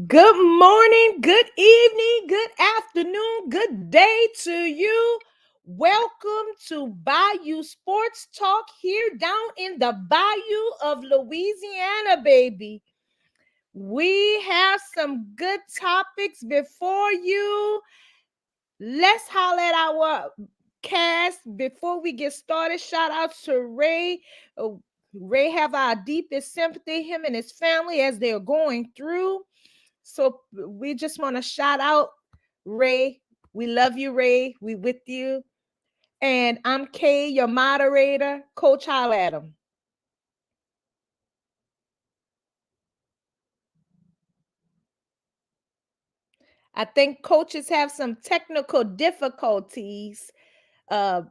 Good morning, good evening, good afternoon, good day to you. Welcome to Bayou Sports Talk here down in the Bayou of Louisiana, baby. We have some good topics before you. Let's holler at our cast before we get started. Shout out to Ray. Uh, Ray have our deepest sympathy, him and his family as they're going through. So we just want to shout out Ray. We love you, Ray. We with you. And I'm Kay, your moderator. Coach, holla at him. I think coaches have some technical difficulties. Uh,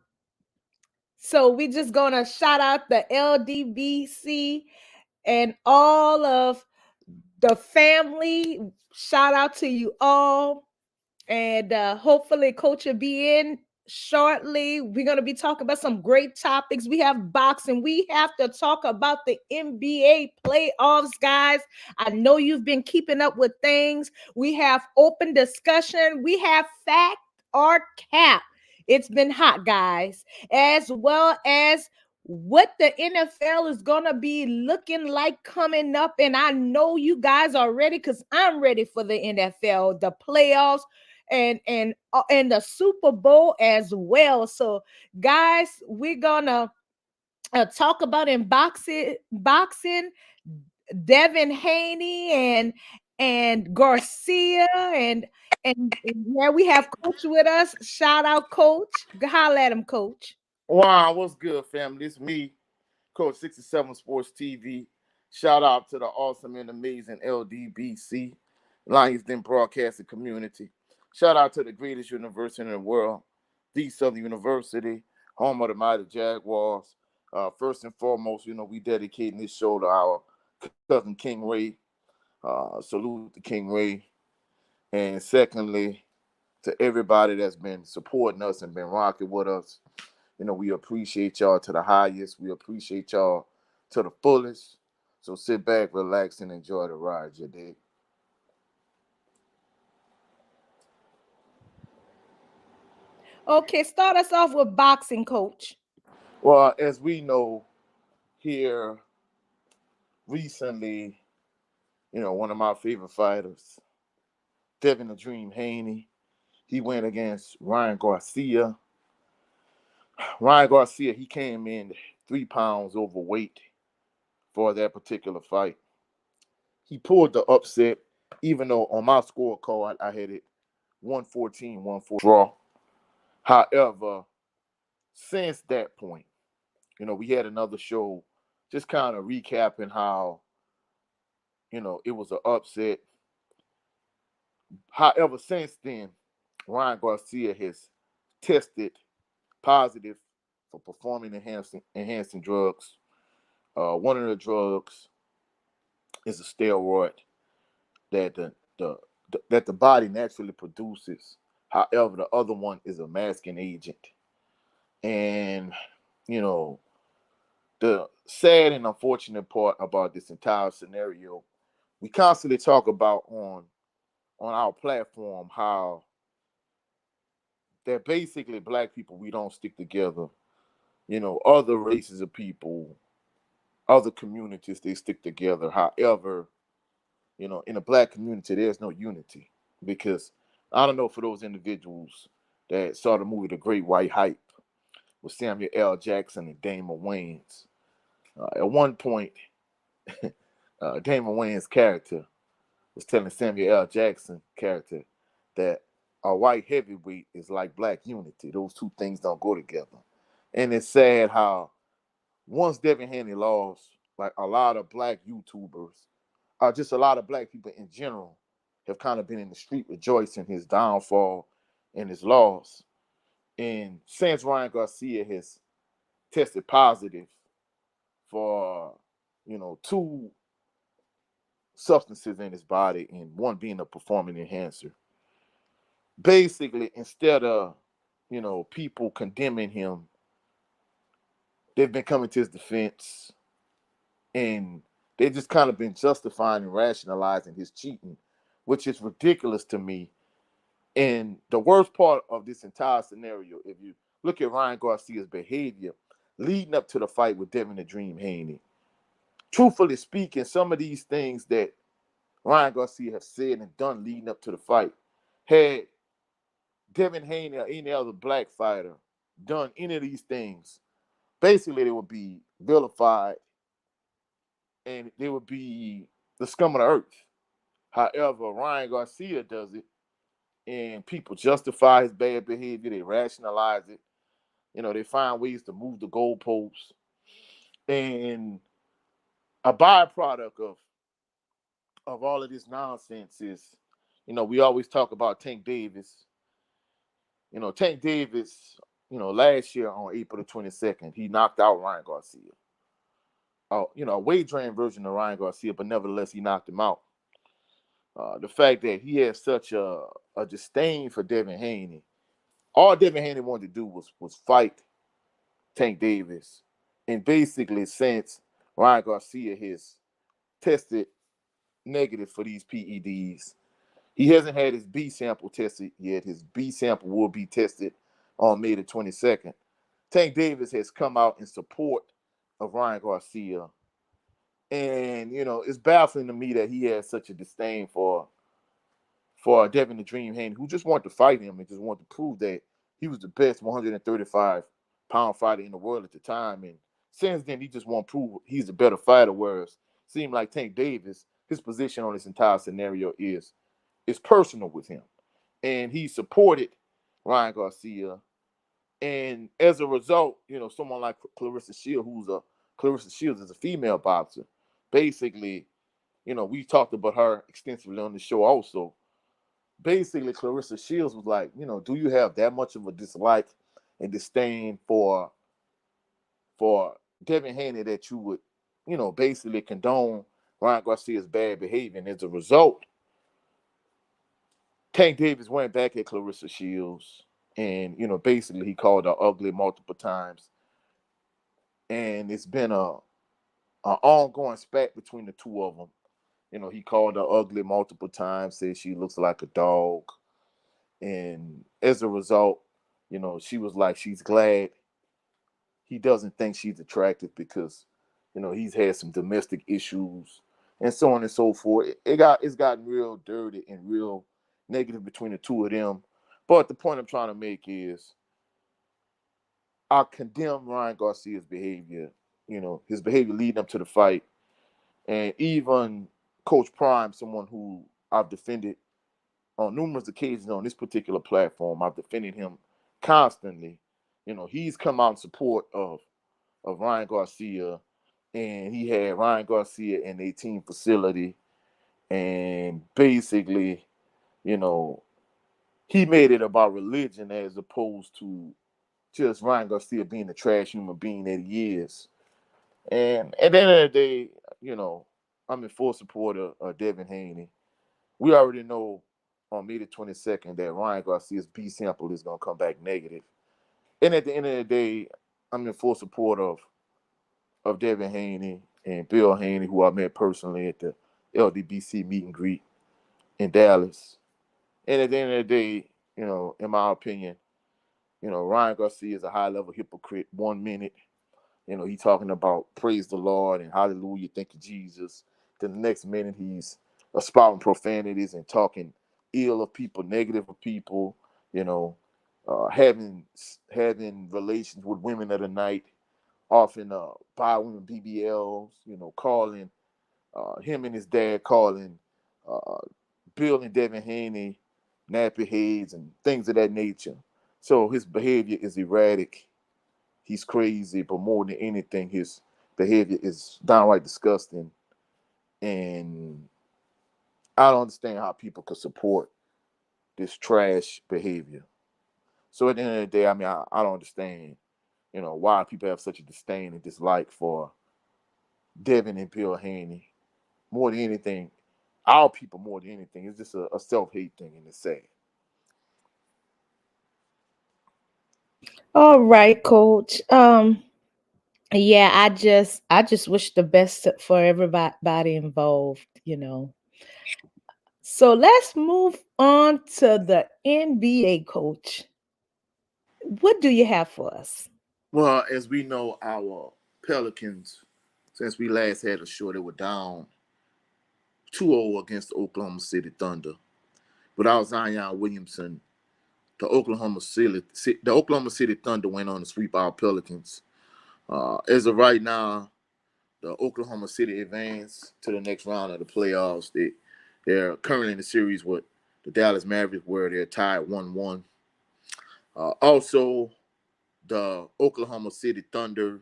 so we just gonna shout out the LDBC and all of the family. Shout out to you all. And hopefully coach will be in shortly. We're going to be talking about some great topics. We have boxing. We have to talk about the NBA playoffs, guys. I know you've been keeping up with things. We have open discussion. We have fact or cap. It's been hot, guys, as well as what the NFL is going to be looking like coming up. And I know you guys are ready because I'm ready for the NFL, the playoffs, and the Super Bowl as well. So, guys, we're gonna talk about in boxing, Devin Haney and Garcia and yeah, we have Coach with us. Shout out, Coach. Holla at him, Coach. Wow, what's good, family? It's me, Coach 67 Sports TV. Shout out to the awesome and amazing LDBC, Lions Den Broadcasting Community. Shout out to the greatest university in the world, the Southern University, home of the mighty Jaguars. First and foremost, we dedicating this show to our cousin King Ray. Salute to King Ray. And secondly, to everybody that's been supporting us and been rocking with us. We appreciate y'all to the highest. We appreciate y'all to the fullest. So sit back, relax, and enjoy the ride, you dig? Okay, start us off with boxing, Coach. Well, as we know here recently, one of my favorite fighters, Devin the Dream Haney, he went against Ryan Garcia. Ryan Garcia, he came in 3 pounds overweight for that particular fight. He pulled the upset, even though on my scorecard I had it 114, 114 draw. However, since that point, we had another show just kind of recapping how, it was an upset. However, since then, Ryan Garcia has tested positive for performing enhancing drugs. One of the drugs is a steroid that the body naturally produces. However, the other one is a masking agent. And, you know, the sad and unfortunate part about this entire scenario, we constantly talk about on our platform how that basically black people, we don't stick together. Other races of people, other communities, they stick together. However, in the black community, there's no unity because I don't know, for those individuals that saw the movie The Great White Hype with Samuel L. Jackson and Damon Wayans. At one point, Damon Wayans' character was telling Samuel L. Jackson character that a white heavyweight is like black unity. Those two things don't go together. And it's sad how once Devin Haney lost, like a lot of black YouTubers, just a lot of black people in general, have kind of been in the street rejoicing his downfall and his loss. And since Ryan Garcia has tested positive for, two substances in his body, and one being a performing enhancer, basically, instead of, people condemning him, they've been coming to his defense, and they've just kind of been justifying and rationalizing his cheating which is ridiculous to me. And the worst part of this entire scenario, if you look at Ryan Garcia's behavior leading up to the fight with Devin the Dream Haney, truthfully speaking, some of these things that Ryan Garcia has said and done leading up to the fight, had Devin Haney or any other black fighter done any of these things, basically they would be vilified and they would be the scum of the earth. However, Ryan Garcia does it, and people justify his bad behavior. They rationalize it. They find ways to move the goalposts. And a byproduct of all of this nonsense is, we always talk about Tank Davis. Tank Davis, last year on April the 22nd, he knocked out Ryan Garcia. A weight drain version of Ryan Garcia, but nevertheless, he knocked him out. The fact that he had such a disdain for Devin Haney, all Devin Haney wanted to do was fight Tank Davis. And basically, since Ryan Garcia has tested negative for these PEDs, he hasn't had his B sample tested yet. His B sample will be tested on May the 22nd. Tank Davis has come out in support of Ryan Garcia. And, it's baffling to me that he has such a disdain for Devin the Dream Haney, who just wanted to fight him and just wanted to prove that he was the best 135-pound fighter in the world at the time. And since then, he just want to prove he's a better fighter. Whereas it seemed like Tank Davis, his position on this entire scenario is personal with him, and he supported Ryan Garcia. And as a result, someone like Clarissa Shields is a female boxer. Basically, we talked about her extensively on the show also. Basically, Clarissa Shields was like, do you have that much of a dislike and disdain for Devin Haney that you would, basically condone Ryan Garcia's bad behavior? And as a result, Tank Davis went back at Clarissa Shields, and basically he called her ugly multiple times, and it's been a ongoing spat between the two of them. He called her ugly multiple times, said she looks like a dog, and as a result, she was like she's glad he doesn't think she's attractive because he's had some domestic issues and so on and so forth. It's gotten real dirty and real negative between the two of them. But the point I'm trying to make is I condemn Ryan Garcia's behavior, his behavior leading up to the fight. And even Coach Prime, someone who I've defended on numerous occasions on this particular platform, I've defended him constantly. He's come out in support of Ryan Garcia, and he had Ryan Garcia in a team facility, and basically, you know, he made it about religion as opposed to just Ryan Garcia being the trash human being that he is. And at the end of the day, I'm in full support of Devin Haney. We already know on May the 22nd that Ryan Garcia's B sample is going to come back negative. And at the end of the day, I'm in full support of Devin Haney and Bill Haney, who I met personally at the LDBC meet and greet in Dallas. And at the end of the day, in my opinion, Ryan Garcia is a high level hypocrite. 1 minute, he's talking about praise the Lord and hallelujah, thank you, Jesus. Then the next minute, he's spouting profanities and talking ill of people, negative of people, you know, having relations with women of the night, often by women BBLs, calling him and his dad calling uh, Bill and Devin Haney nappy heads and things of that nature. So his behavior is erratic. He's crazy, but more than anything, his behavior is downright disgusting. And I don't understand how people could support this trash behavior. So at the end of the day, I mean, I don't understand, why people have such a disdain and dislike for Devin and Bill Haney. More than anything, our people more than anything. It's just a self-hate thing, and it's sad. All right, coach. Yeah, I just wish the best for everybody involved. So let's move on to the NBA, coach. What do you have for us? Well, as we know, our Pelicans, since we last had a show, they were down 2-0 against the Oklahoma City Thunder. Without Zion Williamson, the Oklahoma City Thunder went on to sweep our Pelicans. As of right now, the Oklahoma City advanced to the next round of the playoffs. They're currently in the series with the Dallas Mavericks, where they're tied 1-1. Also, the Oklahoma City Thunder,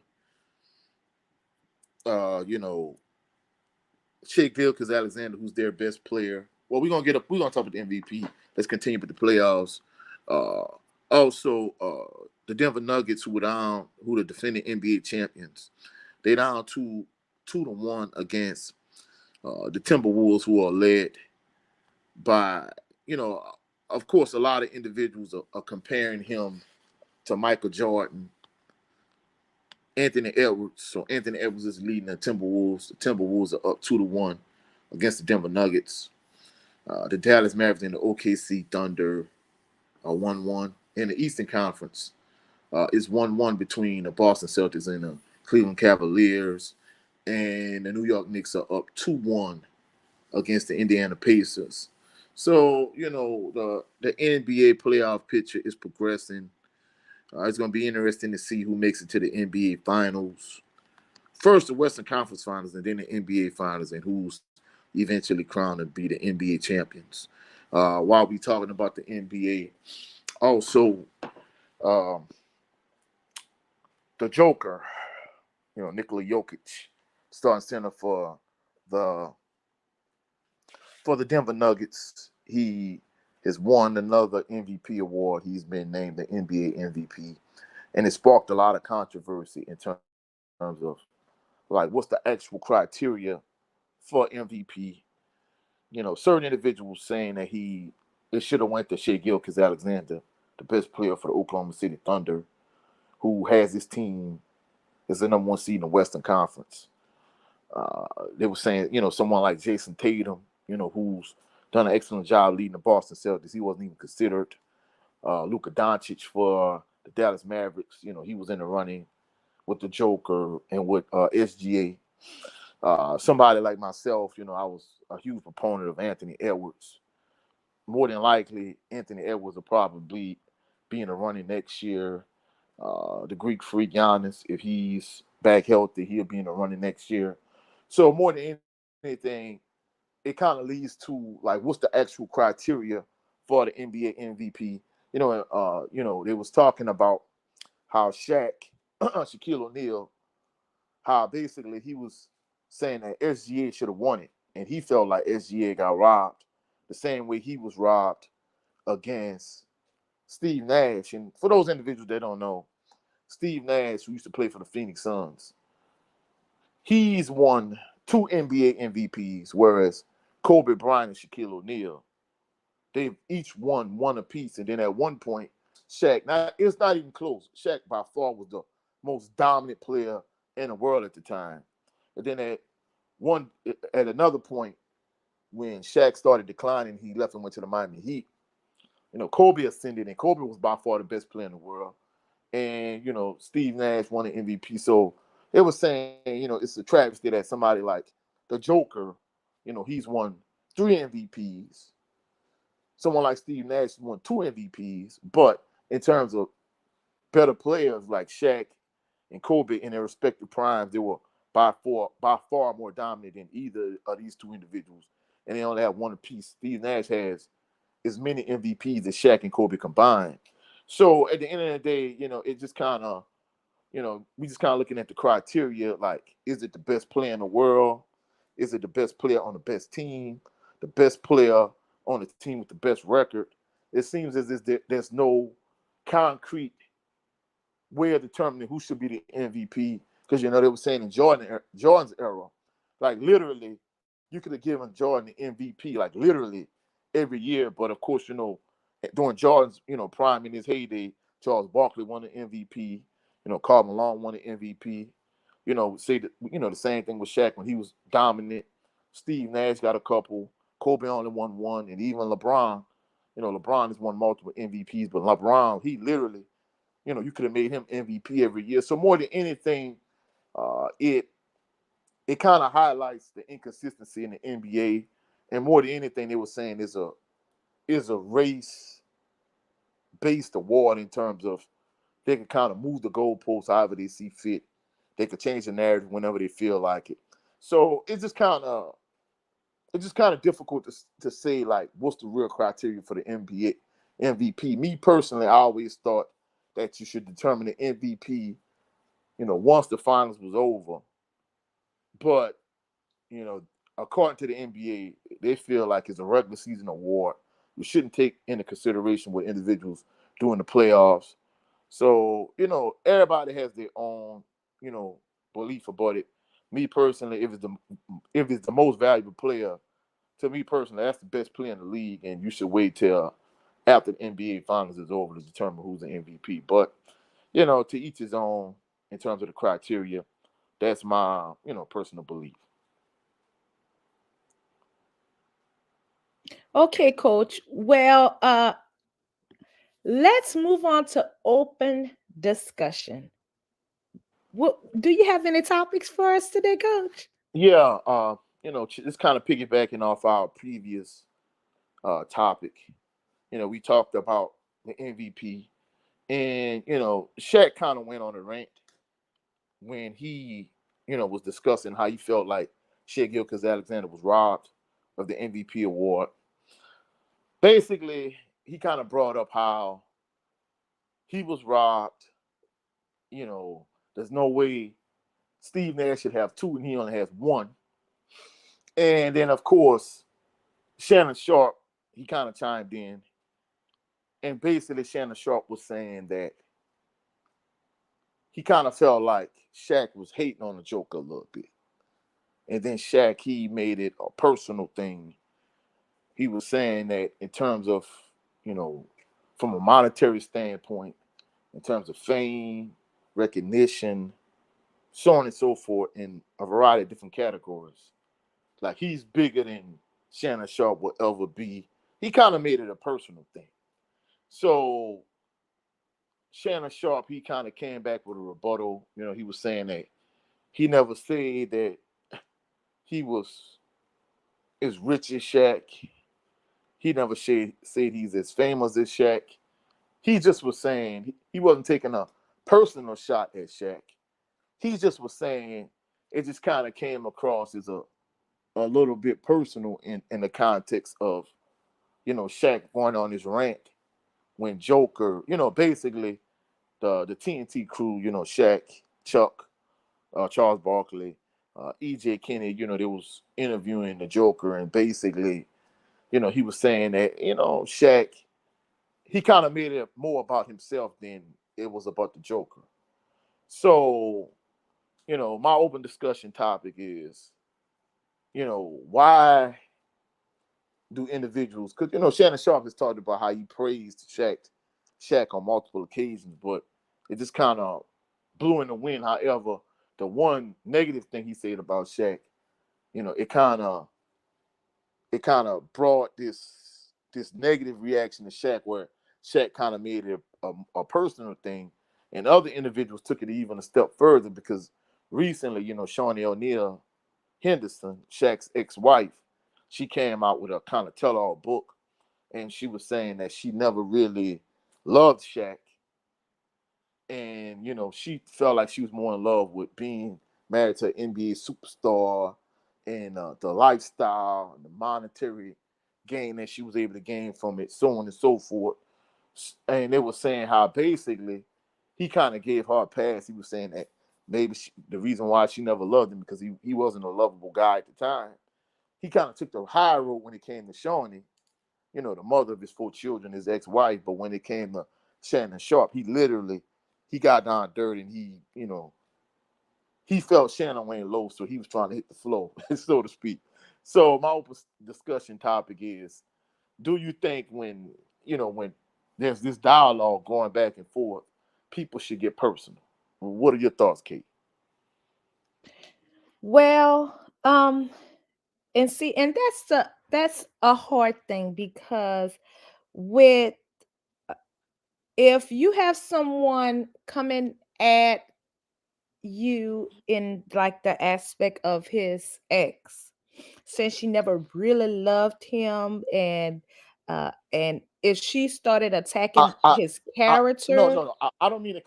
you know, Shea Gilchrist Alexander, who's their best player. Well, we're gonna talk about the MVP. Let's continue with the playoffs. Uh, also, the Denver Nuggets, who the defending NBA champions, they down 2-1 against the Timberwolves, who are led by, you know, of course, a lot of individuals are comparing him to Michael Jordan, Anthony Edwards. So Anthony Edwards is leading the Timberwolves. The Timberwolves are up 2-1 against the Denver Nuggets. The Dallas Mavericks and the OKC Thunder are 1-1. In the Eastern Conference, it's 1-1 between the Boston Celtics and the Cleveland Cavaliers. And the New York Knicks are up 2-1 against the Indiana Pacers. So, the NBA playoff picture is progressing. It's going to be interesting to see who makes it to the NBA Finals. First, the Western Conference Finals, and then the NBA Finals, and who's eventually crowned to be the NBA champions. While we talking about the NBA, also um, the Joker, Nikola Jokic, starting center the the Denver Nuggets. He has won another MVP award. He's been named the NBA MVP, and it sparked a lot of controversy in terms of like what's the actual criteria for MVP. Certain individuals saying that it should have went to Shea Gilchrist Alexander, the best player for the Oklahoma City Thunder, who has his team as the number one seed in the Western Conference. They were saying, someone like Jason Tatum, who's done an excellent job leading the Boston Celtics, he wasn't even considered. Luka Doncic for the Dallas Mavericks, he was in the running with the Joker and with SGA. Somebody like myself, I was a huge proponent of Anthony Edwards. More than likely, Anthony Edwards will probably be in the running next year. The Greek freak Giannis, if he's back healthy, he'll be in the running next year. So more than anything, it kind of leads to like what's the actual criteria for the NBA MVP. They was talking about how Shaquille O'Neal, how basically he was saying that SGA should have won it, and he felt like SGA got robbed the same way he was robbed against Steve Nash. And for those individuals that don't know, Steve Nash, who used to play for the Phoenix Suns, he's won two NBA MVPs, whereas Kobe Bryant and Shaquille O'Neal, they've each won one apiece. And then at one point, Shaq, now it's not even close. Shaq by far was the most dominant player in the world at the time. And then at another point, when Shaq started declining, he left and went to the Miami Heat. Kobe ascended, and Kobe was by far the best player in the world. And Steve Nash won an MVP. So it was saying, it's a travesty that somebody like the Joker, he's won three MVPs. Someone like Steve Nash won two MVPs, but in terms of better players like Shaq and Kobe in their respective primes, they were by far more dominant than either of these two individuals. And they only have one apiece. Steve Nash has as many MVPs as Shaq and Kobe combined. So at the end of the day, it just kind of, we just kind of looking at the criteria like, is it the best player in the world? Is it the best player on the best team? The best player on the team with the best record? It seems as if there's no concrete way of determining who should be the MVP. Because they were saying in Jordan's era, like literally, you could have given Jordan the MVP, like literally every year. But of course, during Jordan's prime in his heyday, Charles Barkley won the MVP. Karl Malone won the MVP. Say that the same thing with Shaq when he was dominant. Steve Nash got a couple. Kobe only won one, and even LeBron, LeBron has won multiple MVPs, but LeBron, he literally, you could have made him MVP every year. So more than anything, it kind of highlights the inconsistency in the NBA, and more than anything, they were saying is a race based award in terms of they can kind of move the goalposts however they see fit. They could change the narrative whenever they feel like it. So it's just kind of difficult to say like what's the real criteria for the NBA MVP. Me personally, I always thought that you should determine the MVP, once the finals was over. But you know, according to the NBA, they feel like it's a regular season award. You shouldn't take into consideration what individuals do in the playoffs. So, everybody has their own, you know, belief about it. Me personally, if it's the most valuable player, to me personally, that's the best player in the league, and you should wait till after the NBA finals is over to determine who's the MVP. But, to each his own in terms of the criteria. That's my, personal belief. Okay, coach. Well, let's move on to open discussion. What do you have any topics for us today, coach? Yeah, just kind of piggybacking off our previous topic. We talked about the MVP, and Shaq kind of went on a rant when he, was discussing how he felt like Shea Gilchrist-Alexander was robbed of the MVP award. Basically, he kind of brought up how he was robbed. You know, there's no way Steve Nash should have two and he only has one. And then, of course, Shannon Sharp, he kind of chimed in. And basically, Shannon Sharp was saying that he kind of felt like Shaq was hating on the Joker a little bit. And then Shaq, he made it a personal thing. He was saying that in terms of, you know, from a monetary standpoint, in terms of fame, recognition, so on and so forth, in a variety of different categories. Like he's bigger than Shannon Sharp will ever be. He kind of made it a personal thing. So Shannon Sharp, he kind of came back with a rebuttal. He was saying that he never said that he was as rich as Shaq. He never said he's as famous as Shaq. He just was saying he wasn't taking a personal shot at Shaq. He just was saying it just kind of came across as a little bit personal in the context of, Shaq going on his rant when Joker, basically the TNT crew, Shaq, Chuck, Charles Barkley, EJ Kenny, they was interviewing the Joker, and basically, he was saying that, Shaq, he kind of made it more about himself than it was about the Joker. So, my open discussion topic is, why do individuals, because, Shannon Sharp has talked about how he praised Shaq on multiple occasions, but it just kind of blew in the wind. However, the one negative thing he said about Shaq, it kind of brought this negative reaction to Shaq, where Shaq kind of made it a personal thing, and other individuals took it even a step further because recently, Shawnee O'Neal Henderson, Shaq's ex-wife, she came out with a kind of tell-all book, and she was saying that she never really loved Shaq, and she felt like she was more in love with being married to an NBA superstar and the lifestyle and the monetary gain that she was able to gain from it, so on and so forth. And they were saying how basically he kind of gave her a pass. He was saying that maybe the reason why she never loved him because he wasn't a lovable guy at the time. He kind of took the high road when it came to Shawnee, the mother of his four children, his ex-wife. But when it came to Shannon Sharp, he got down dirty, and he felt Shannon Wayne low, so he was trying to hit the flow, so to speak. So my open discussion topic is: do you think when there's this dialogue going back and forth, people should get personal? What are your thoughts, Kate? Well, and see, and That's a hard thing because with if you have someone coming at you in like the aspect of his ex, since she never really loved him, and if she started I, attacking I, his no, character. no, no. I don't mean to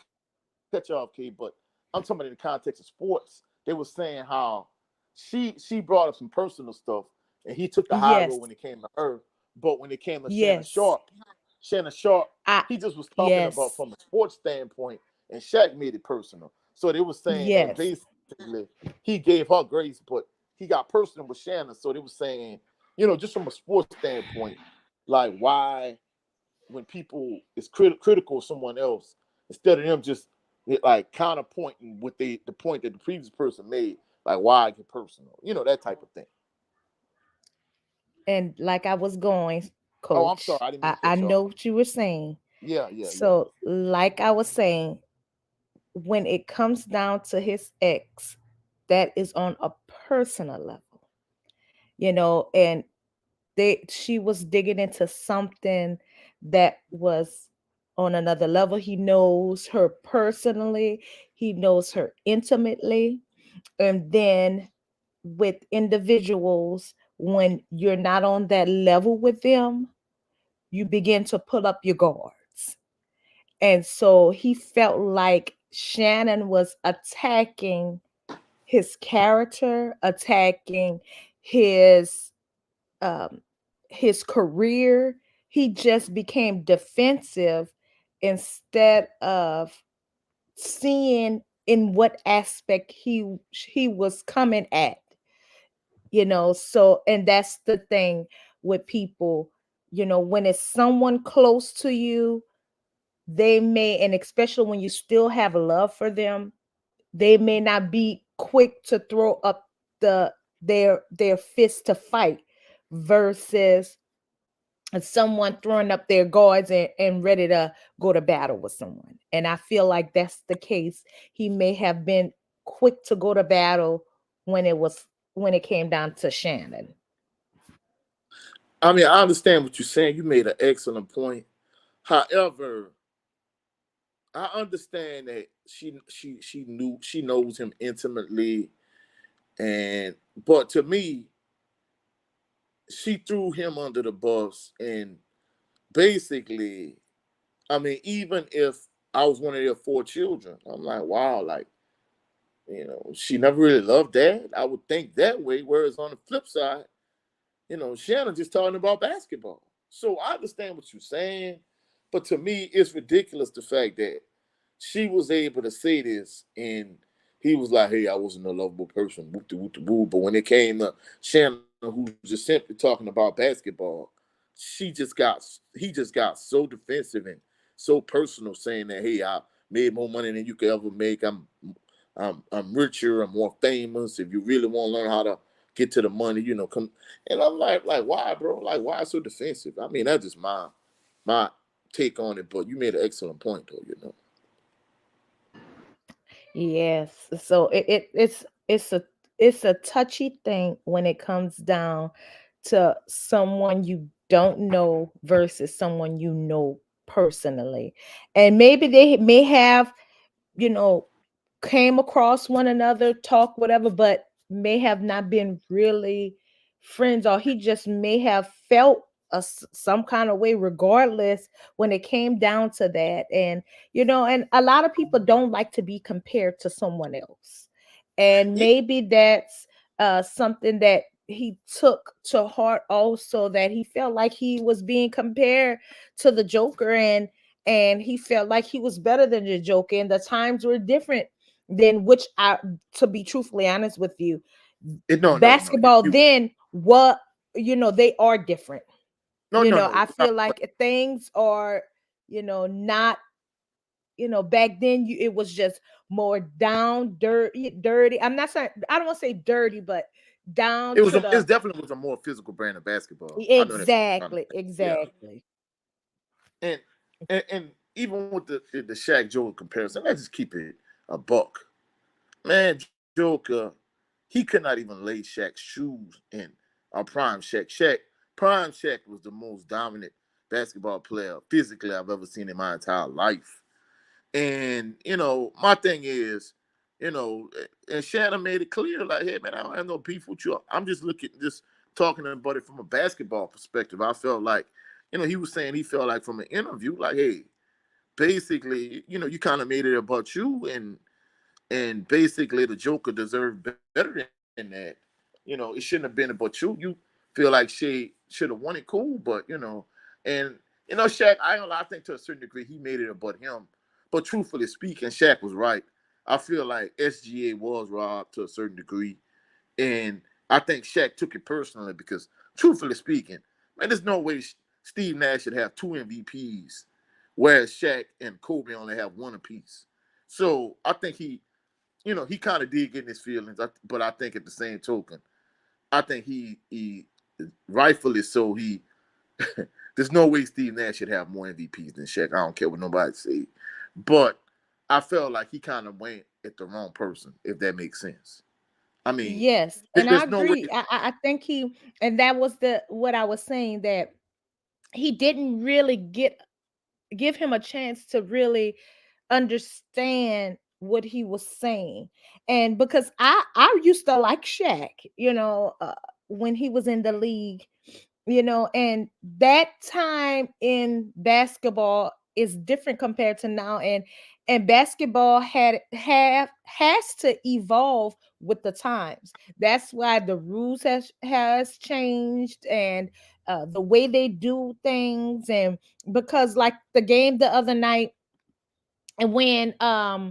cut you off, Key, but I'm talking about in the context of sports. They were saying how she brought up some personal stuff, and he took the high road when Yes, it came to her. But when it came to yes, Shannon Sharp, I he just was talking about yes, from a sports standpoint, and Shaq made it personal. So they were saying that yes. basically he gave her grace, but he got personal with Shannon. So they were saying, just from a sports standpoint, like why when people is critical of someone else, instead of them just like counterpointing with the point that the previous person made, like why get personal, that type of thing. And like I was going, Oh, I'm sorry, coach, I didn't mean I, to I cut you off. know what you were saying. Yeah, yeah, yeah. So, like I was saying, when it comes down to his ex, that is on a personal level, and she was digging into something that was on another level. He knows her personally, he knows her intimately. And then with individuals, when you're not on that level with them, you begin to pull up your guards. And so he felt like Shannon was attacking his character, attacking his um his career. He just became defensive instead of seeing in what aspect he was coming at. So, and that's the thing with people, when it's someone close to you, they may, and especially when you still have love for them, they may not be quick to throw up their fist to fight, versus someone throwing up their guards and ready to go to battle with someone. And I feel like that's the case. He may have been quick to go to battle when it came down to Shannon. I mean, I understand what you're saying. You made an excellent point. However, I understand that she knows him intimately, and but to me, she threw him under the bus, and basically, I mean, even if I was one of their four children, I'm like, wow, like, she never really loved dad. I would think that way. Whereas on the flip side, Shannon just talking about basketball. So I understand what you're saying, but to me, it's ridiculous the fact that she was able to say this and he was like, "Hey, I wasn't a lovable person." Whoop de whoop de woo. But when it came to Shannon, who's just simply talking about basketball, he just got so defensive and so personal, saying that, "Hey, I made more money than you could ever make. I'm richer. I'm more famous. If you really want to learn how to get to the money, come." And I'm like, why, bro? Like, why so defensive? I mean, that's just my take on it. But you made an excellent point, though. Yes. So it's a touchy thing when it comes down to someone you don't know versus someone you know personally. And maybe they may have, you know, came across one another, talk whatever, but may have not been really friends, or he just may have felt some kind of way regardless when it came down to that. And and a lot of people don't like to be compared to someone else, and Yeah, maybe that's something that he took to heart also, that he felt like he was being compared to the Joker, and he felt like he was better than the Joker, and the times were different than which I, to be truthfully honest with you, no, no, no. basketball You then, what, they are different. no, no, no. I feel like things are, not, back then it was just more down, dirty. I'm not saying, I don't want to say dirty, but down to It the. definitely was a more physical brand of basketball. I know that's what Exactly, yeah. exactly. And and even with the Shaq Joker comparison, let's just keep it a buck. Man, Joker, he could not even lay Shaq's shoes in our prime Shaq. Shaq Prime Shaq was the most dominant basketball player physically I've ever seen in my entire life. And my thing is, and Shannon made it clear, like, hey man, I don't have no beef with you. I'm just talking about it from a basketball perspective. I felt like, he was saying he felt like from an interview, like, hey, basically, you kind of made it about you, and basically the Joker deserved better than that. It shouldn't have been about you. You feel like Shea should have won it, cool, but and Shaq, I don't know, I think to a certain degree he made it about him. But truthfully speaking, Shaq was right. I feel like SGA was robbed to a certain degree. And I think Shaq took it personally because, truthfully speaking, man, there's no way Steve Nash should have two MVPs, whereas Shaq and Kobe only have one apiece. So I think he kind of did get in his feelings, but I think at the same token, I think he rightfully so, there's no way Steve Nash should have more MVPs than Shaq. I don't care what nobody say. But I felt like he kind of went at the wrong person, if that makes sense. I mean, Yes, and I there's no way. agree. I think he, and that was the what I was saying, that he didn't really give him a chance to really understand what he was saying. And because I used to like Shaq, when he was in the league, and that time in basketball is different compared to now. And basketball has to evolve with the times. That's why the rules has changed, and the way they do things. And because like the game the other night, and when I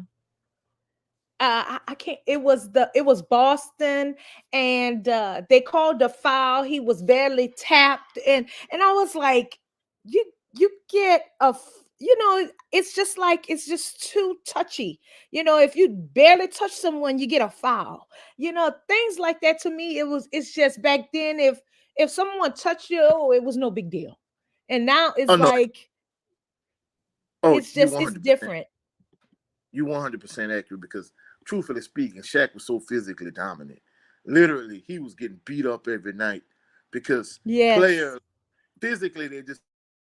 can't, it was Boston, and they called the foul. He was barely tapped, and I was like, you you get it's just too touchy. If you barely touch someone, you get a foul. Things like that. To me, it's just back then, if someone touched you, oh, it was no big deal. And now Oh it's no. like, Oh, it's different. you 100% accurate because, truthfully speaking, Shaq was so physically dominant. Literally, he was getting beat up every night because Yes. players physically they just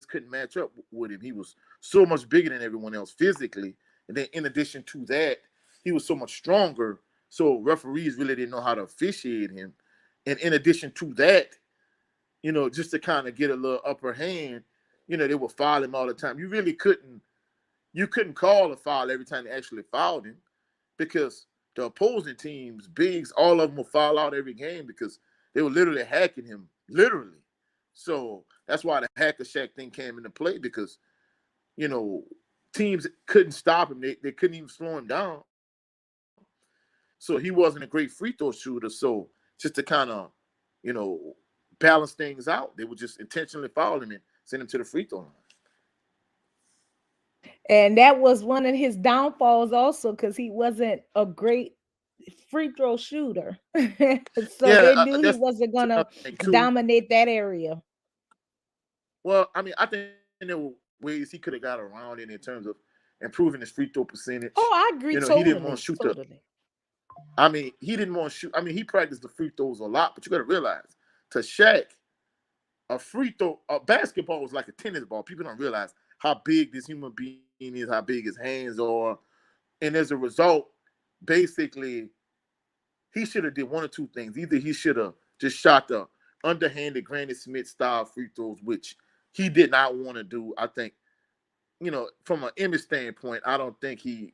couldn't match up with him. He was so much bigger than everyone else physically, and then in addition to that, he was so much stronger. So referees really didn't know how to officiate him. And in addition to that, just to kind of get a little upper hand, they would foul him all the time. You couldn't call a foul every time they actually fouled him because the opposing team's bigs, all of them will foul out every game because they were literally hacking him, literally. So that's why the hacker Shack thing came into play because, you know, teams couldn't stop him. They couldn't even slow him down. So he wasn't a great free throw shooter. So just to kind of, you know, balance things out, they would just intentionally foul him and send him to the free throw line. And that was one of his downfalls also, because he wasn't a great free throw shooter. So Yeah, they knew he that's wasn't another gonna thing too. dominate that area. Well, I mean, I think there were ways he could have got around it in terms of improving his free throw percentage. Oh, I He agree didn't want to shoot totally, the. totally. I mean, he didn't want to shoot. I mean, he practiced the free throws a lot, but you got to realize, to Shaq, a free throw, a basketball was like a tennis ball. People don't realize how big this human being is, how big his hands are, and as a result, basically, he should have did one or two things. Either he should have just shot the underhanded Granny Smith style free throws, which he did not want to do. I think, from an image standpoint, I don't think it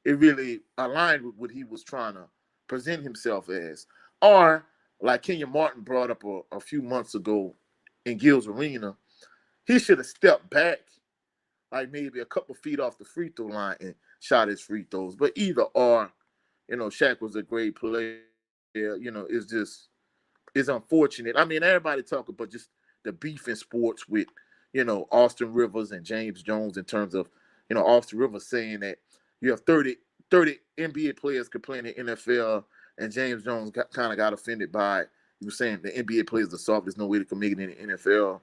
really aligned with what he was trying to present himself as. Or, like Kenya Martin brought up a few months ago in Gil's Arena, he should have stepped back like maybe a couple feet off the free throw line and shot his free throws. But either or, Shaq was a great player. It's unfortunate. I mean, everybody talk about just the beef in sports with, Austin Rivers and James Jones in terms of, Austin Rivers saying that you have 30 NBA players could play in the NFL, and James Jones kind of got offended by it. He was saying the NBA players are soft. There's no way they can make it in the NFL.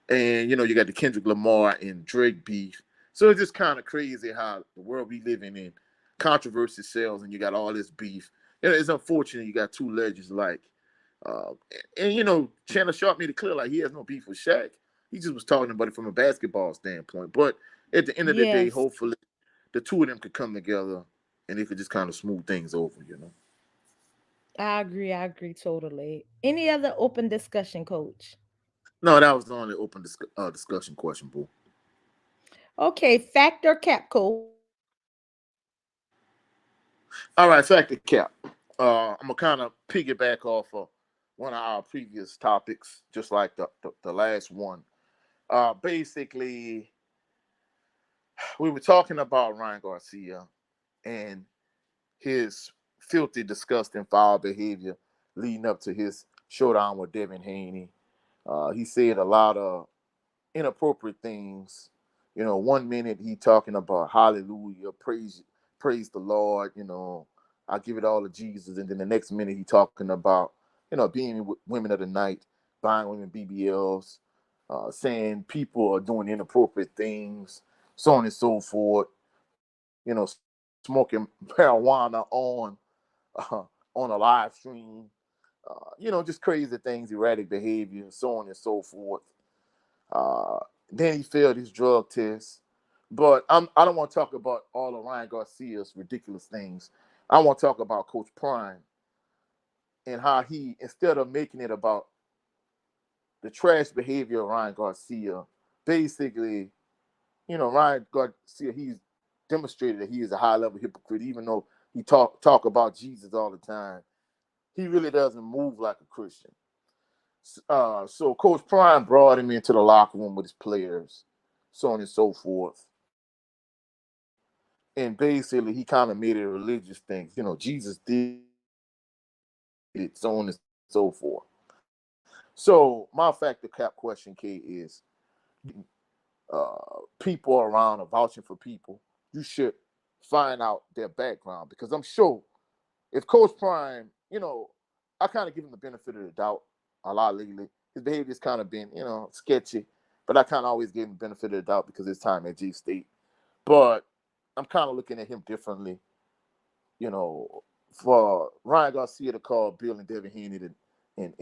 And, you got the Kendrick Lamar and Drake beef. So it's just kind of crazy how the world we live in controversy sells, and you got all this beef. It's unfortunate you got two legends like Uh, and Chandler Sharp made it clear like he has no beef with Shaq. He just was talking about it from a basketball standpoint. But at the end of the day, Yes, hopefully the two of them could come together and they could just kind of smooth things over. I agree. I agree totally. Any other open discussion, coach? No, that was the only open discussion question, boo. Okay, fact or cap, coach? All right, factor cap. I'm gonna kind of piggyback off of one of our previous topics, just like the last one. Basically, we were talking about Ryan Garcia and his filthy, disgusting, foul behavior leading up to his showdown with Devin Haney. He said a lot of inappropriate things. 1 minute he talking about hallelujah, praise the Lord. I give it all to Jesus, and then the next minute he talking about being with women of the night, buying women BBLs, saying people are doing inappropriate things, so on and so forth. Smoking marijuana uh, on a live stream. Just crazy things, erratic behavior, so on and so forth. Uh, then he failed his drug test. But I don't want to talk about all of Ryan Garcia's ridiculous things. I want to talk about Coach Prime and how he, instead of making it about the trash behavior of Ryan Garcia, basically, Ryan Garcia, he's demonstrated that he is a high level hypocrite, even though he talk about Jesus all the time. He really doesn't move like a Christian. So Coach Prime brought him into the locker room with his players, so on and so forth. And basically, he kind of made it a religious thing. Jesus did it, so on and so forth. So my factor cap question, K, is you getting people around or vouching for people, you should find out their background, because I'm sure if Coach Prime, I kind of give him the benefit of the doubt a lot lately. His behavior's kind of been, sketchy, but I kind of always gave him the benefit of the doubt because of his time at G State. But I'm kind of looking at him differently. For Ryan Garcia to call Bill and Devin Haney and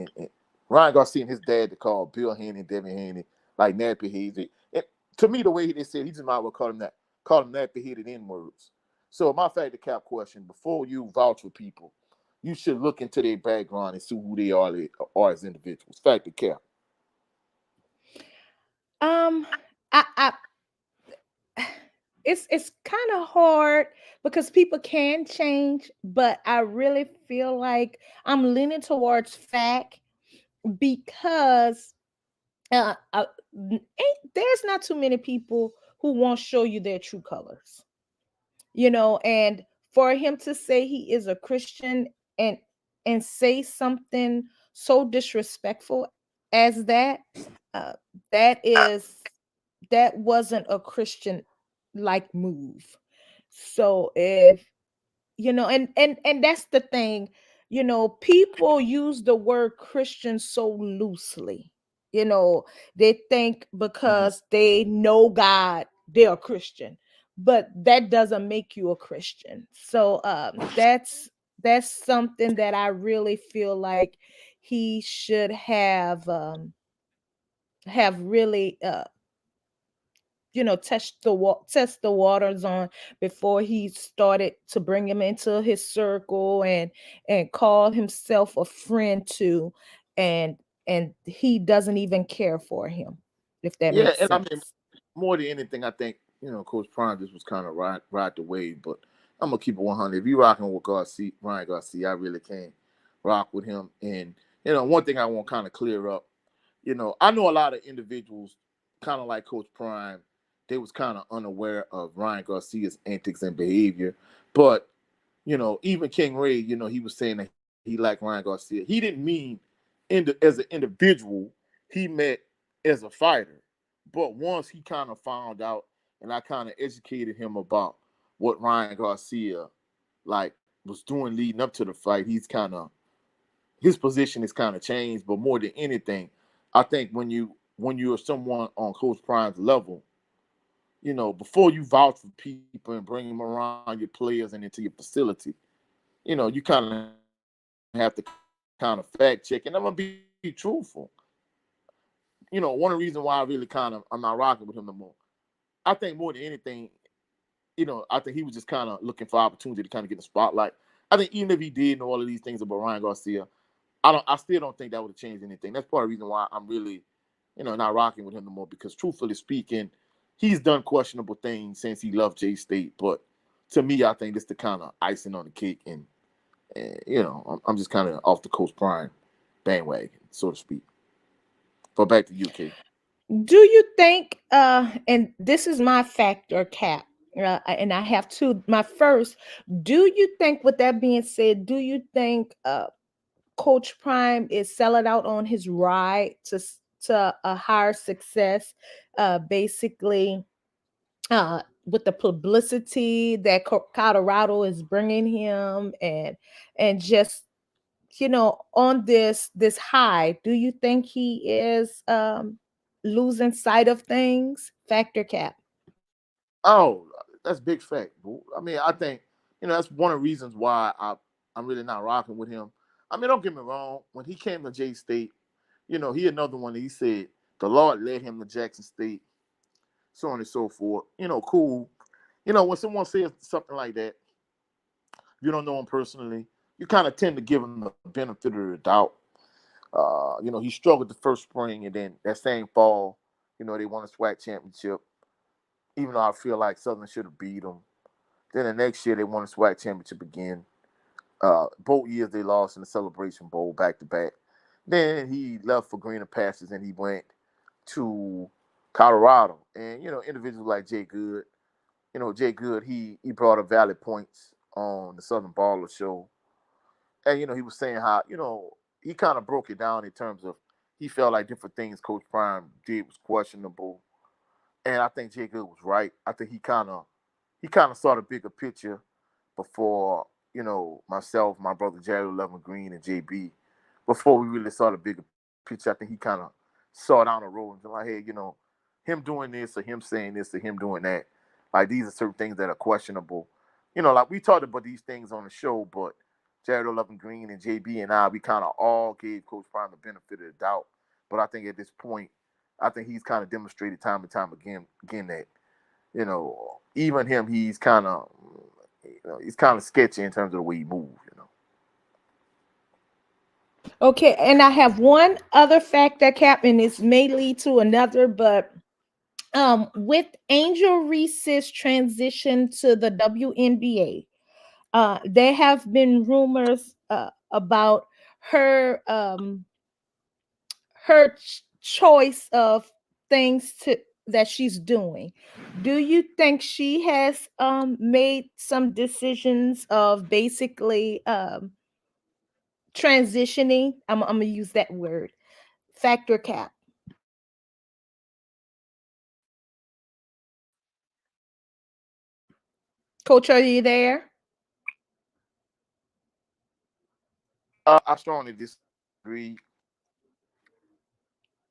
Ryan Garcia and his dad to call Bill Haney and Devin Haney like nappy headed. And to me, the way they said, he just might well call them nappy headed N words. So my factor cap question: before you vouch for people, you should look into their background and see who they are as individuals. Factor cap. Um, I it's kind of hard because people can change, but I really feel like I'm leaning towards fact because there's not too many people who won't show you their true colors, and for him to say he is a Christian and say something so disrespectful as that, uh, that is that wasn't a Christian like move. So if and that's the thing, people use the word Christian so loosely. you know they think Mm-hmm. because they know God, they're a Christian, but that doesn't make you a Christian. So that's something that I really feel like he should have really test the waters on before he started to bring him into his circle and call himself a friend to, and he doesn't even care for him, if that Yeah, makes and I mean, sense. more than anything, I think Coach Prime just was kind of right the wave. But I'm gonna keep it 100. If you rocking with Ryan Garcia, I really can't rock with him. And one thing I want kind of clear up. I know a lot of individuals, kind of like Coach Prime, they was kind of unaware of Ryan Garcia's antics and behavior. But even King Ray, he was saying that he liked Ryan Garcia. He didn't mean as an individual. He meant as a fighter. But once he kind of found out, and I kind of educated him about what Ryan Garcia like was doing leading up to the fight, his position is kind of changed. But more than anything, I think when you're someone on Coach Prime's level, before you vouch for people and bring them around your players and into your facility, you kind of have to kind of check yourself. kind of fact check, and I'm gonna be truthful. One of the reasons why I really kind of I'm not rocking with him no more. I think more than anything, I think he was just kind of looking for opportunity to kind of get the spotlight. I think even if he did know all of these things about Ryan Garcia, I still don't think that would have changed anything. That's part of the reason why I'm really, not rocking with him no more, because truthfully speaking, he's done questionable things since he left J State. But to me, I think it's the kind of icing on the cake, and I'm just kind of off the Coach Prime bandwagon, so to speak. But back to UK. Do you think, and this is my factor cap, and I have two. My first, do you think, with that being said, do you think Coach Prime is selling out on his ride to a higher success, basically, with the publicity that Colorado is bringing him, and just, on this high? Do you think he is losing sight of things? Factor cap. Oh, that's big fact, boo. I mean, I think that's one of the reasons why I'm really not rocking with him. I mean, don't get me wrong. When he came to J State, he another one that he said the Lord led him to Jackson State, so on and so forth. Cool. When someone says something like that, you don't know him personally, you kind of tend to give him the benefit of the doubt. He struggled the first spring, and then that same fall, they won a SWAC championship. Even though I feel like Southern should have beat them. Then the next year they won the SWAC championship again. Both years they lost in the Celebration Bowl back to back. Then he left for greener pastures and he went to Colorado. And individuals like Jay Good, Jay Good, he brought up valid points on the Southern Baller show. And he was saying how, he kind of broke it down in terms of he felt like different things Coach Prime did was questionable. And I think Jay Good was right. I think he kind of saw the bigger picture before, myself, my brother Jerry Levin Green, and JB, before we really saw the bigger picture. I think he kind of saw down the road and was like, hey, him doing this or him saying this or him doing that, like these are certain things that are questionable. Like we talked about these things on the show, but Jared Levin Green and JB and I, we kind of all gave Coach Prime the benefit of the doubt. But I think at this point, I think he's kind of demonstrated time and time again that even him, he's kind of sketchy in terms of the way he moves. Okay, and I have one other factor cap, and this may lead to another, but with Angel Reese's transition to the WNBA, there have been rumors about her choice of things to that she's doing. Do you think she has made some decisions of basically transitioning? I'm gonna use that word. Factor cap. Coach, are you there? I strongly disagree.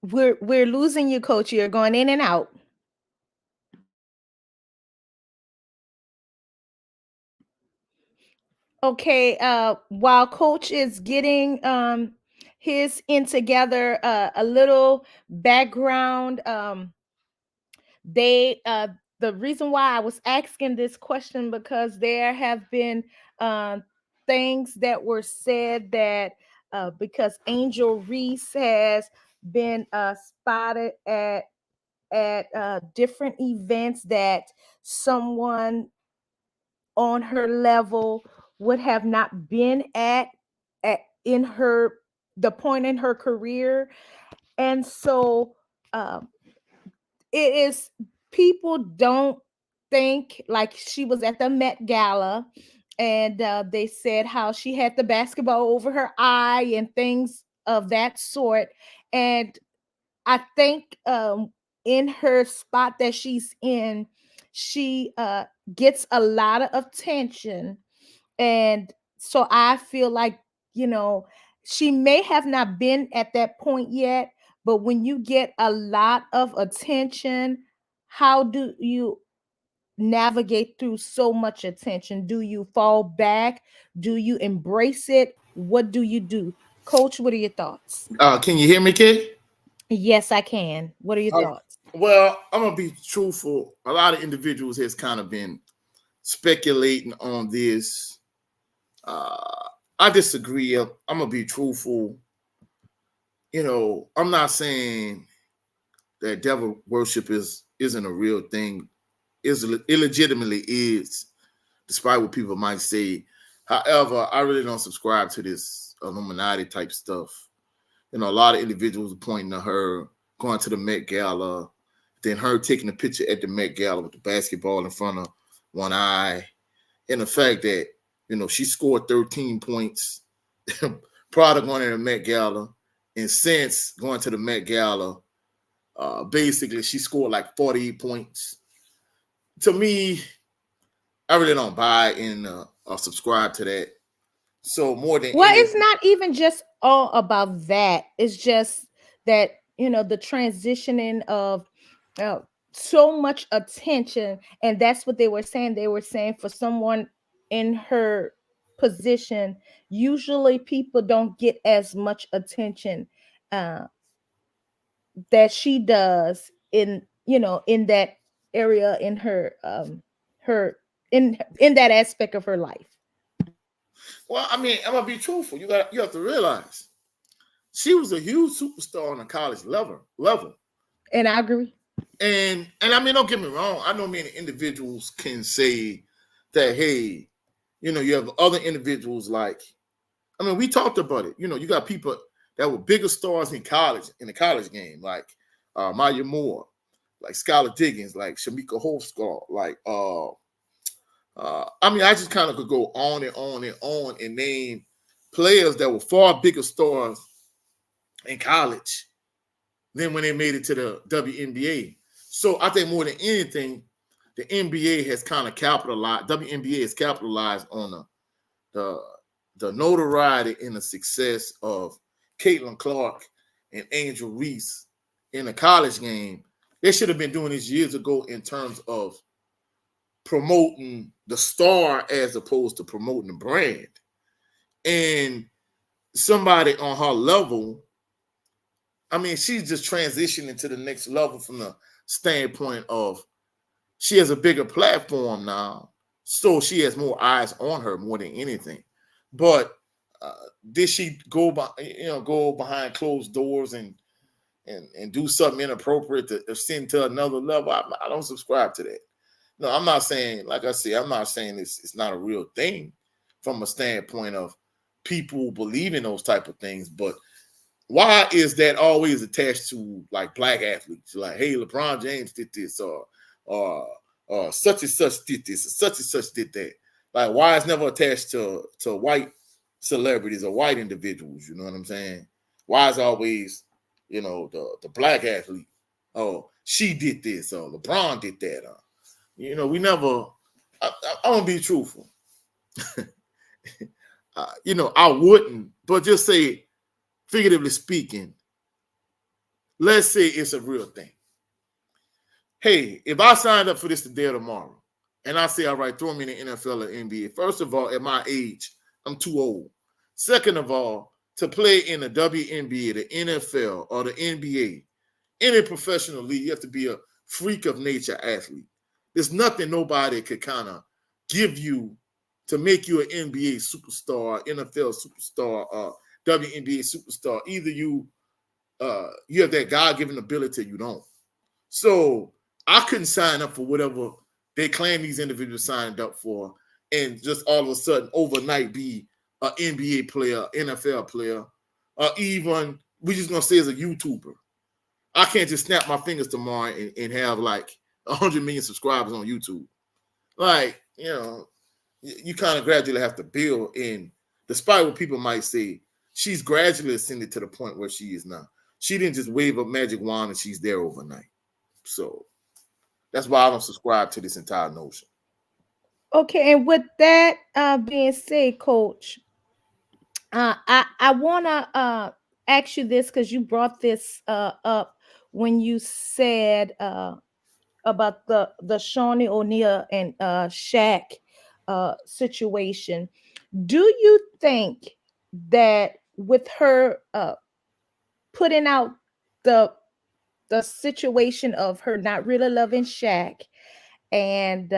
We're losing you, coach. You're going in and out. Okay, while coach is getting his in together, a little background, they the reason why I was asking this question, because there have been things that were said that because Angel Reese has been spotted at different events that someone on her level would have not been at in her the point in her career. And so um it is, people don't think, like, she was at the Met Gala, and they said how she had the basketball over her eye and things of that sort. And I think in her spot that she's in, she gets a lot of attention. And so I feel like, you know, she may have not been at that point yet, but when you get a lot of attention, how do you navigate through so much attention? Do you fall back? Do you embrace it? What do you do? Coach, what are your thoughts? Can you hear me, kid? Yes, I can. What are your Uh, thoughts? well, I'm gonna be truthful. A lot of individuals has kind of been speculating on this. I disagree. I'm gonna be truthful. I'm not saying that devil worship isn't a real thing. Is illegitimately is, despite what people might say. However, I really don't subscribe to this Illuminati type stuff. A lot of individuals are pointing to her going to the Met Gala, then her taking a picture at the Met Gala with the basketball in front of one eye, and the fact that she scored 13 points prior to going to the Met Gala, and since going to the Met Gala, basically she scored like 48 points. To me, I really don't buy in or subscribe to that. So more than Well, any, it's not even just all about that. It's just that, the transitioning of uh, so much attention. And that's what they were saying. They were saying for someone in her position, usually people don't get as much attention uh, that she does in that area in her in that aspect of her life. well, I mean, I'm gonna be truthful. You have to realize she was a huge superstar on a college level. And I agree. And I mean, don't get me wrong. I know many individuals can say that, hey, you have other individuals like, I mean, we talked about it. You got people that were bigger stars in college, in the college game, like Maya Moore, like Skylar Diggins, like Shamika Holscott, like I mean, I just kind of could go on and on and on and name players that were far bigger stars in college than when they made it to the WNBA. So I think more than anything, the NBA has kind of capitalized. WNBA has capitalized on the the notoriety and the success of Caitlin Clark and Angel Reese in the college game. They should have been doing this years ago in terms of promoting the star as opposed to promoting the brand. And somebody on her level, I mean, she's just transitioning to the next level from the standpoint of she has a bigger platform now, so she has more eyes on her more than anything. But uh, did she go behind closed doors and do something inappropriate to ascend to another level? I don't subscribe to that. No, I'm not saying, like I said, I'm not saying it's not a real thing from a standpoint of people believing those type of things, but why is that always attached to like black athletes? Like, hey, LeBron James did this, or such and such did this, or such and such did that. Like, why is never attached to white celebrities or white individuals? You know what I'm saying? Why is always, the black athlete? Oh, she did this, or LeBron did that. We never. I'm gonna be truthful. I wouldn't, but just say, figuratively speaking, let's say it's a real thing. Hey, if I signed up for this today or tomorrow, and I say, all right, throw me in the NFL or NBA, first of all, at my age, I'm too old. Second of all, to play in the WNBA, the NFL, or the NBA, any professional league, you have to be a freak of nature athlete. There's nothing nobody could kind of give you to make you an NBA superstar, NFL superstar, WNBA superstar. Either you have that God-given ability or you don't. So I couldn't sign up for whatever they claim these individuals signed up for, and just all of a sudden overnight be an NBA player, NFL player, or even we just gonna say as a YouTuber. I can't just snap my fingers tomorrow and have like 100 million subscribers on YouTube. Like, you kind of gradually have to build. And despite what people might say, she's gradually ascended to the point where she is now. She didn't just wave a magic wand and she's there overnight. So that's why I don't subscribe to this entire notion. Okay, and with that being said, Coach, I wanna ask you this because you brought this up when you said about the Shawnee O'Neal and Shaq situation. Do you think that with her putting out the situation of her not really loving Shaq, and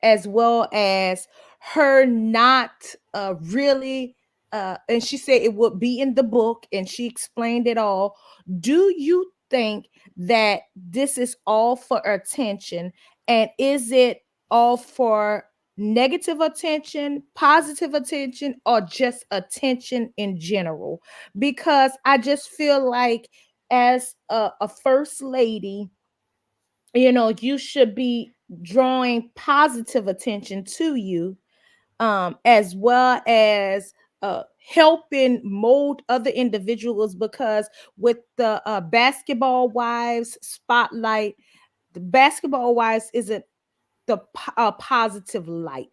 as well as her not really and she said it would be in the book and she explained it all. Do you think that this is all for attention, and is it all for negative attention, positive attention, or just attention in general? Because I just feel like as a first lady, you should be drawing positive attention to you, as well as helping mold other individuals, because with the basketball wives spotlight, the basketball wives isn't positive light.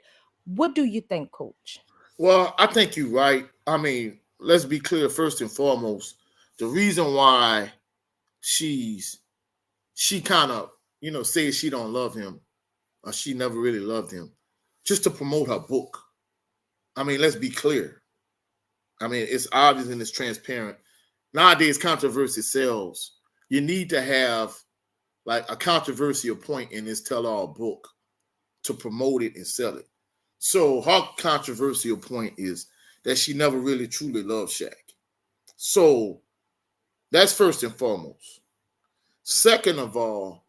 What do you think, coach? Well, I think you're right. I mean, let's be clear first and foremost. The reason why she's she kind of says she don't love him, or she never really loved him, just to promote her book. I mean, let's be clear. I mean, it's obvious and it's transparent. Nowadays, controversy sells. You need to have like a controversial point in this tell-all book to promote it and sell it. So her controversial point is that she never really truly loved Shaq. So that's first and foremost. Second of all,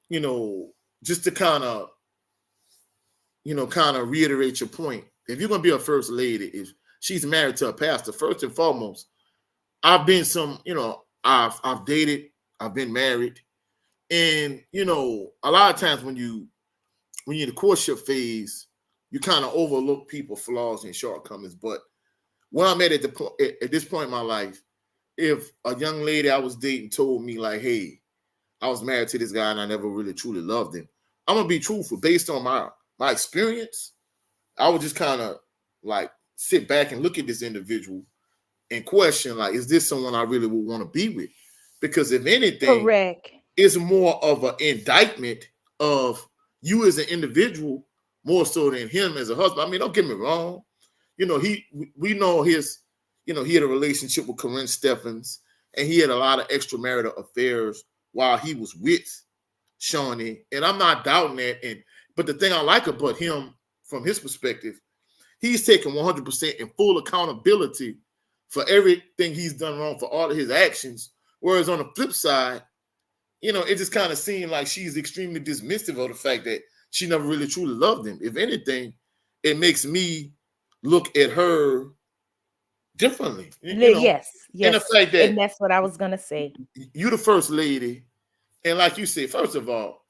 you know, just to kind of reiterate your point, if you're gonna be a first lady, if she's married to a pastor, first and foremost, I've been I've dated, I've been married, and a lot of times when you're in the courtship phase, you kind of overlook people's flaws and shortcomings. But where I'm at the point at this point in my life, if a young lady I was dating told me like, "Hey, I was married to this guy and I never really truly loved him," I'm gonna be truthful based on my experience. I would just kind of like sit back and look at this individual and question like, is this someone I really would want to be with? Because if anything, Correct. it's more of an indictment of you as an individual more so than him as a husband. I mean, don't get me wrong. We know he had a relationship with Corinne Stephens, and he had a lot of extramarital affairs while he was with Shawnee. And I'm not doubting that. But the thing I like about him from his perspective, he's taking 100% in full accountability for everything he's done wrong, for all of his actions. Whereas on the flip side, it just kind of seemed like she's extremely dismissive of the fact that she never really truly loved him. If anything, it makes me look at her differently, Yes, and the yes, fact that and that's what I was gonna say. you the first lady, and like you said, first of all,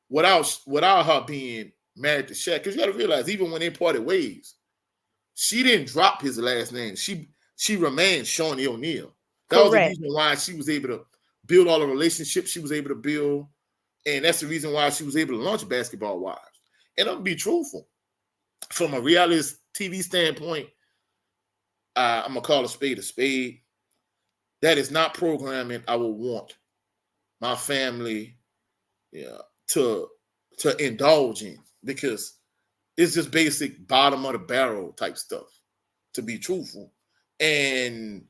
without her being married to Shaq, because you got to realize, even when they parted ways, she didn't drop his last name. She remained Shawnee O'Neal. That was the Correct. reason why she was able to build all the relationships she was able to build, and that's the reason why she was able to launch Basketball Wives. And I'm gonna be truthful, from a reality TV standpoint, I'm gonna call a spade a spade. That is not programming I would want my family, yeah, to indulge in, because it's just basic bottom of the barrel type stuff, to be truthful. And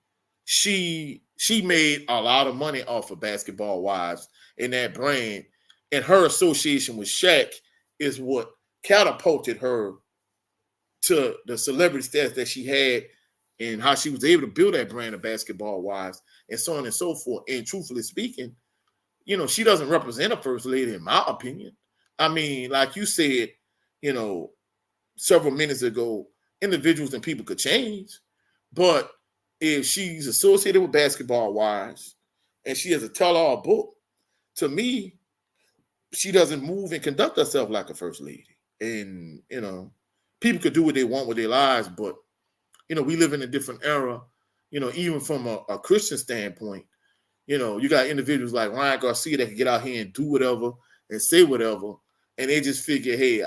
she made a lot of money off of Basketball Wives and that brand, and her association with Shaq is what catapulted her to the celebrity status that she had, and how she was able to build that brand of Basketball Wives, and so on and so forth. And truthfully speaking, she doesn't represent a first lady, in my opinion. I mean, like you said, you know, several minutes ago, individuals and people could change. But if she's associated with Basketball Wives and she has a tell-all book, to me, she doesn't move and conduct herself like a first lady. And, people could do what they want with their lives, but, we live in a different era, even from a Christian standpoint. You got individuals like Ryan Garcia that can get out here and do whatever and say whatever, and they just figure, hey,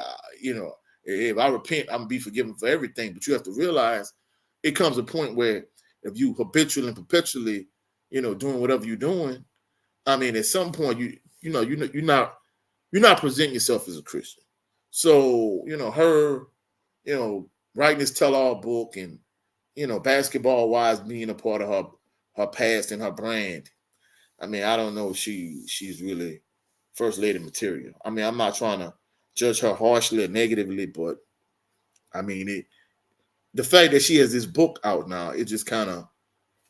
if I repent, I'm gonna be forgiven for everything. But you have to realize it comes a point where if you habitually and perpetually, doing whatever you're doing, I mean, at some point you're not presenting yourself as a Christian. So her, writing this tell-all book and basketball wise, being a part of her past and her brand. I mean, I don't know if she's really first lady material. I mean, I'm not trying to judge her harshly or negatively, but I mean, the fact that she has this book out now, it just kind of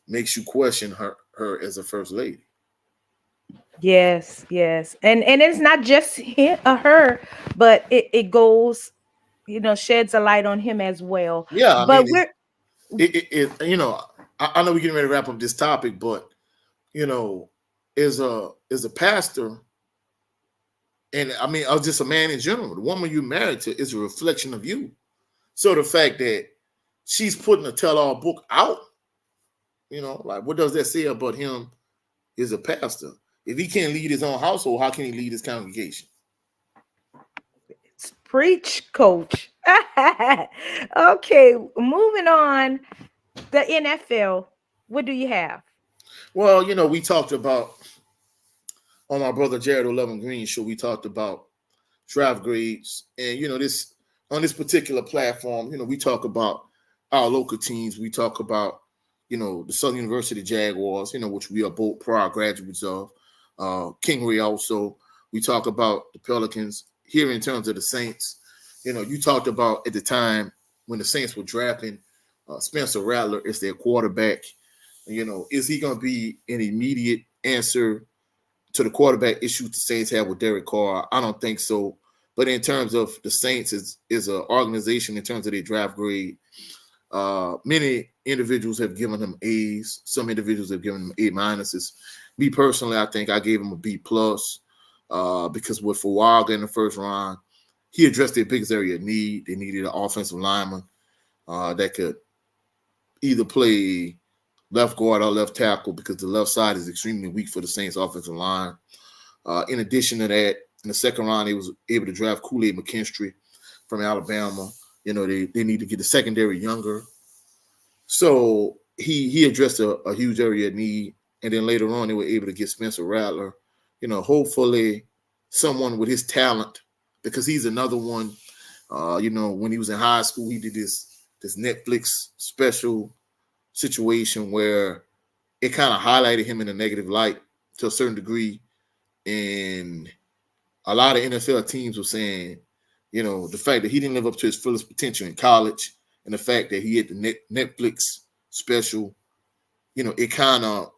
makes you question her as a first lady. Yes, yes. And it's not just her, but it goes, sheds a light on him as well. Yeah, I mean, But we're I know we're getting ready to wrap up this topic, but you know, as a pastor, and I mean, I was just a man in general. The woman you married to is a reflection of you. So the fact that she's putting a tell-all book out, like what does that say about him as a pastor? If he can't lead his own household, how can he lead his congregation? preach, coach. Okay, moving on. The NFL. What do you have? Well, we talked about on my brother Jared 11 Green show. We talked about draft grades, and this on this particular platform, we talk about our local teams. We talk about the Southern University Jaguars, which we are both prior graduates of. Kingery also. We talk about the Pelicans here in terms of the Saints. You talked about at the time when the Saints were drafting Spencer Rattler as their quarterback. Is he going to be an immediate answer to the quarterback issue the Saints have with Derek Carr? I don't think so. But in terms of the Saints is an organization in terms of their draft grade, many individuals have given him A's. Some individuals have given him A minuses. Me personally, I think I gave him a B plus because with Fuaga in the first round, he addressed their biggest area of need. They needed an offensive lineman that could either play left guard or left tackle because the left side is extremely weak for the Saints offensive line. In addition to that, in the second round, they was able to draft Kool-Aid McKinstry from Alabama. They need to get the secondary younger. So he addressed a huge area of need. And then later on, they were able to get Spencer Rattler. Hopefully someone with his talent, because he's another one. When he was in high school, he did this Netflix special situation where it kind of highlighted him in a negative light to a certain degree. And a lot of NFL teams were saying, the fact that he didn't live up to his fullest potential in college and the fact that he had the Netflix special, it kind of,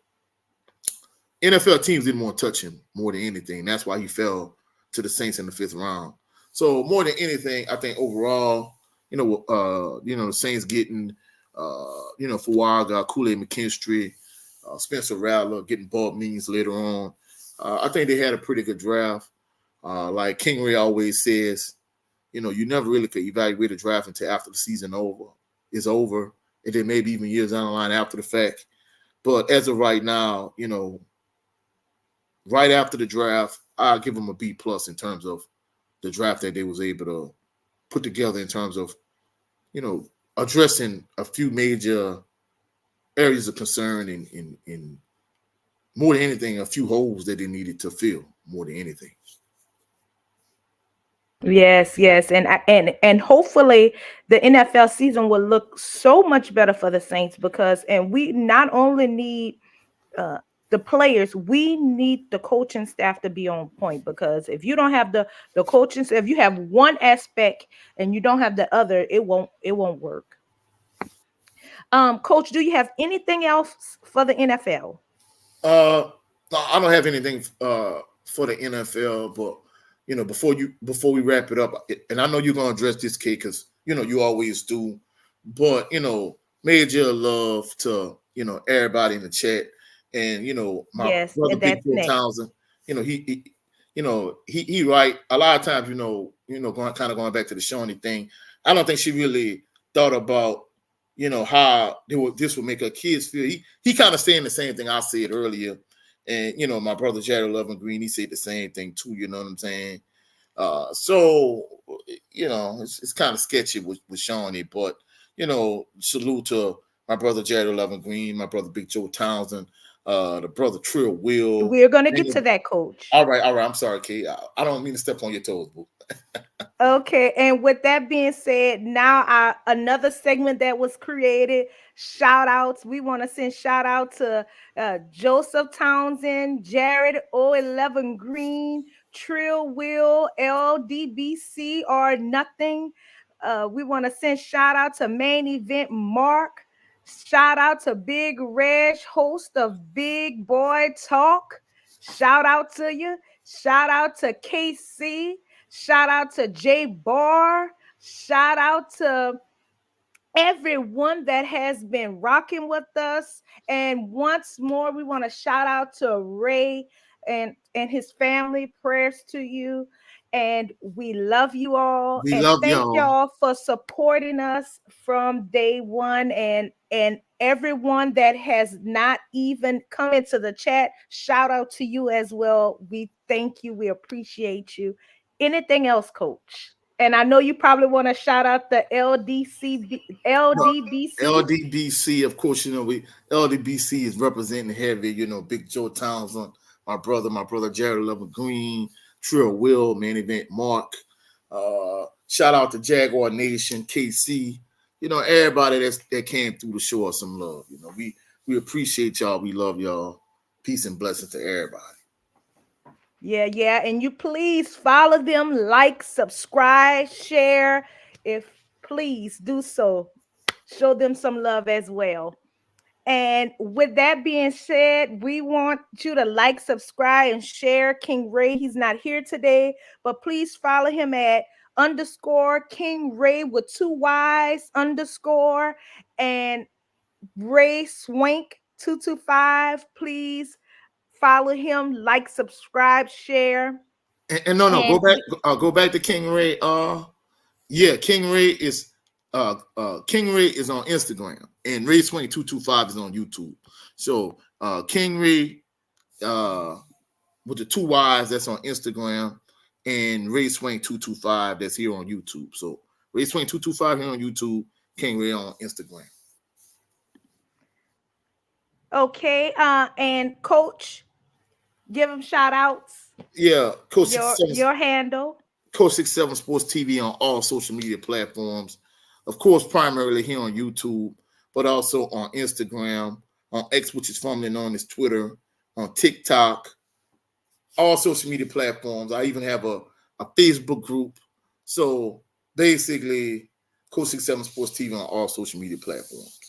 NFL teams didn't want to touch him more than anything. That's why he fell to the Saints in the fifth round. So more than anything, I think overall, the Saints getting, Fuaga, Kool-Aid McKinstry, Spencer Rattler, getting Bob Means later on. I think they had a pretty good draft. Like Kingery always says, you never really could evaluate a draft until after the season is over, and then maybe even years down the line after the fact. But as of right now, right after the draft, I'll give them a B plus in terms of the draft that they was able to put together in terms of, addressing a few major areas of concern in more than anything, a few holes that they needed to fill more than anything. Yes, yes, and hopefully the NFL season will look so much better for the Saints because and we not only need uh the players, we need the coaching staff to be on point because if you don't have the coaching, if you have one aspect and you don't have the other, it won't work. Coach, do you have anything else for the NFL? Uh, no, I don't have anything for the NFL, but before we wrap it up, and I know you're gonna address this, Kate, because you always do. But major love to everybody in the chat, and my Yes, brother and Big that's Joe next. Townsend. He right a lot of times. Going kind of going back to the Shawnee thing. I don't think she really thought about how this would make her kids feel. He kind of saying the same thing I said earlier, and my brother Jared Lovin Green, he said the same thing too. You know what I'm saying? So it's kind of sketchy with Shawnee, but salute to my brother Jared Lovin Green, my brother Big Joe Townsend. the brother Trill Will. We're going to get to that, Coach. All right. I'm sorry, Kay. I don't mean to step on your toes, boo. Okay, and with that being said, now another segment that was created, shout outs. We want to send shout out to Joseph Townsend, Jared O11 Green, Trill Will, LDBC or nothing. We want to send shout out to Main Event Mark. Shout out to Big Reg, host of Big Boy Talk. Shout out to you. Shout out to KC. Shout out to Jay Barr. Shout out to everyone that has been rocking with us. And once more, we want to shout out to Ray and his family. Prayers to you. And we love you all. We And love thank y'all. y'all for supporting us from day one. And everyone that has not even come into the chat, shout out to you as well. We thank you. We appreciate you. Anything else, Coach? And I know you probably want to shout out the No, LDBC. LDBC, of course, LDBC is representing heavy, Big Joe Townsend, my brother Jared Level Green, Trill Will, Main Event Mark. Shout out to Jaguar Nation, KC, everybody that came through to show us some love. We appreciate y'all. We love y'all. Peace and blessings to everybody. Yeah. And you please follow them, like, subscribe, share. If please do so. Show them some love as well. And with that being said, we want you to like, subscribe, and share King Ray. He's not here today, but please follow him at _King Ray with 2 Y's _ and Ray Swank 225. Please follow him, like, subscribe, share. And no, And go back to King Ray. Yeah, King Ray is on Instagram, and Ray Swing 225 is on YouTube. So King Ray with the 2 Y's, that's on Instagram, and Ray Swing 225 that's here on YouTube. So Ray Swing 225 here on YouTube, King Ray on Instagram. okay, and Coach, give him shout outs. Yeah, Your handle. Coach 67 Sports TV on all social media platforms. Of course, primarily here on YouTube, but also on Instagram, on X, which is formerly known as Twitter, on TikTok, all social media platforms. I even have a Facebook group. So basically, Coach 67 Sports TV on all social media platforms.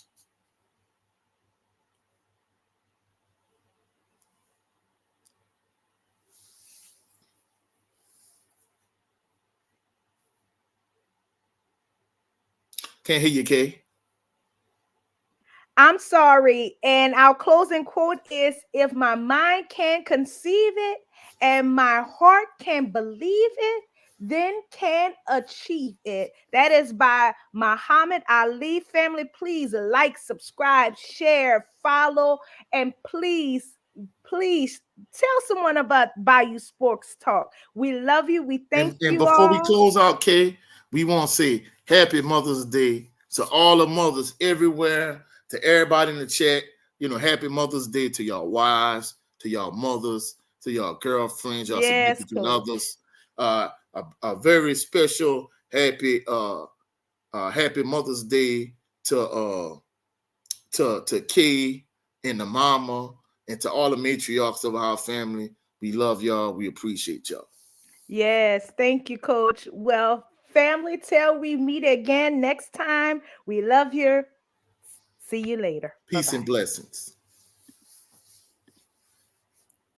Can't hear you, Kay. I'm sorry. And our closing quote is, if my mind can conceive it and my heart can believe it, then can achieve it. That is by Muhammad Ali. Family, please like, subscribe, share, follow, and please tell someone about Bayou Sports Talk. We love you. We thank And you before we all. close out, Kay, we want to say Happy Mother's Day to all the mothers everywhere, to everybody in the chat. Happy Mother's Day to y'all wives, to y'all mothers, to y'all girlfriends, y'all Yes, significant Coach. others. A very special happy Mother's Day to Kay and the mama, and to all the matriarchs of our family. We love y'all. We appreciate y'all. Yes, thank you, Coach. Well, family, till we meet again next time. We love you. See you later. Peace and Bye-bye. blessings.